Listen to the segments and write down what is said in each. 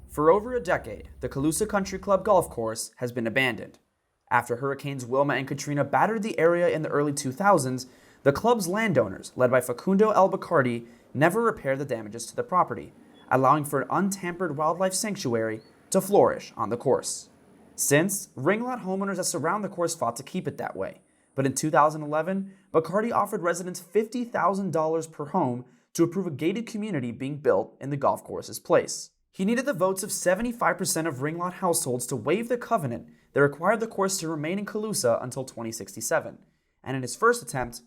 For over a decade, the Calusa Country Club golf course has been abandoned. After Hurricanes Wilma and Katrina battered the area in the early 2000s, the club's landowners, led by Facundo Bacardi, never repaired the damages to the property, allowing for an untampered wildlife sanctuary to flourish on the course. Since, ringlot homeowners that surround the course fought to keep it that way. But in 2011, Bacardi offered residents $50,000 per home to approve a gated community being built in the golf course's place. He needed the votes of 75% of ringlot households to waive the covenant that required the course to remain in Calusa until 2067. And in his first attempt,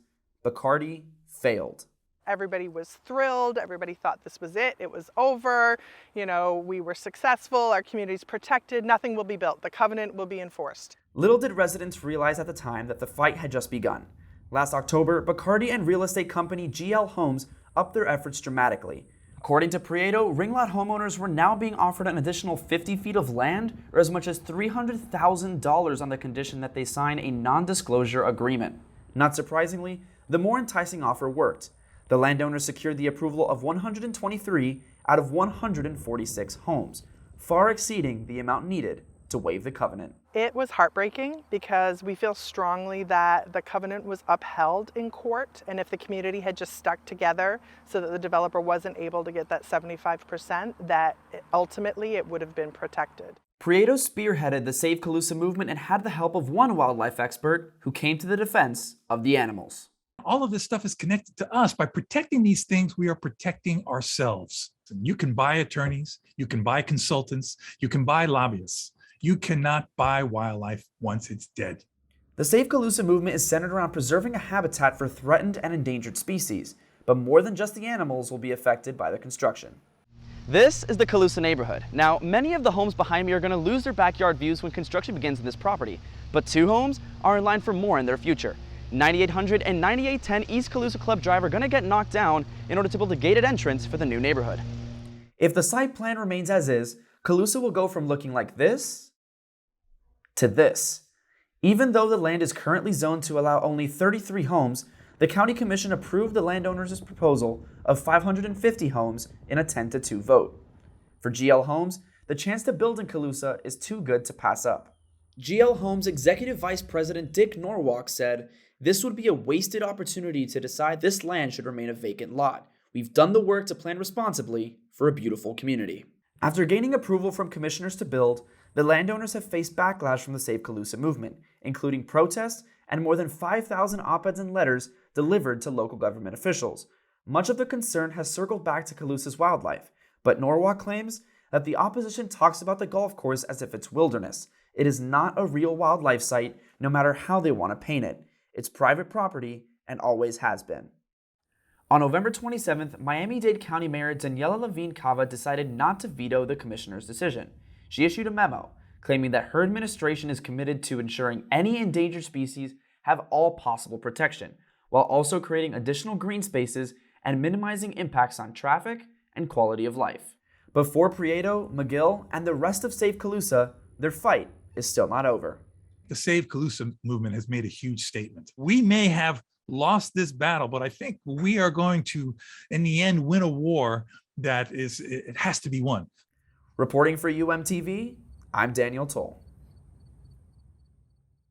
Bacardi failed. Everybody was thrilled. Everybody thought this was it. It was over. We were successful. Our community's protected. Nothing will be built. The covenant will be enforced. Little did residents realize at the time that the fight had just begun. Last October, Bacardi and real estate company GL Homes upped their efforts dramatically. According to Prieto, ringlot homeowners were now being offered an additional 50 feet of land or as much as $300,000 on the condition that they sign a non-disclosure agreement. Not surprisingly, the more enticing offer worked. The landowners secured the approval of 123 out of 146 homes, far exceeding the amount needed to waive the covenant. It was heartbreaking because we feel strongly that the covenant was upheld in court, and if the community had just stuck together so that the developer wasn't able to get that 75%, that ultimately it would have been protected. Prieto spearheaded the Save Calusa movement and had the help of one wildlife expert who came to the defense of the animals. All of this stuff is connected to us. By protecting these things, we are protecting ourselves. You can buy attorneys, you can buy consultants, you can buy lobbyists. You cannot buy wildlife once it's dead. The Save Calusa movement is centered around preserving a habitat for threatened and endangered species, but more than just the animals will be affected by the construction. This is the Calusa neighborhood. Now, many of the homes behind me are going to lose their backyard views when construction begins in this property, but two homes are in line for more in their future. 9800 and 9810 East Calusa Club Drive are going to get knocked down in order to build a gated entrance for the new neighborhood. If the site plan remains as is, Calusa will go from looking like this to this. Even though the land is currently zoned to allow only 33 homes, the County Commission approved the landowners' proposal of 550 homes in a 10-2 vote. For GL Homes, the chance to build in Calusa is too good to pass up. GL Homes Executive Vice President Dick Norwalk said, "This would be a wasted opportunity to decide this land should remain a vacant lot. We've done the work to plan responsibly for a beautiful community." After gaining approval from commissioners to build, the landowners have faced backlash from the Save Calusa movement, including protests and more than 5,000 op-eds and letters delivered to local government officials. Much of the concern has circled back to Calusa's wildlife, but Norwalk claims that the opposition talks about the golf course as if it's wilderness. It is not a real wildlife site, no matter how they want to paint it. It's private property and always has been. On November 27th, Miami-Dade County Mayor Daniela Levine Cava decided not to veto the commissioner's decision. She issued a memo claiming that her administration is committed to ensuring any endangered species have all possible protection, while also creating additional green spaces and minimizing impacts on traffic and quality of life. But for Prieto, McGill, and the rest of Save Calusa, their fight is still not over. The Save Calusa movement has made a huge statement. We may have lost this battle, but I think we are going to, in the end, win a war that it has to be won. Reporting for UMTV, I'm Daniel Toll.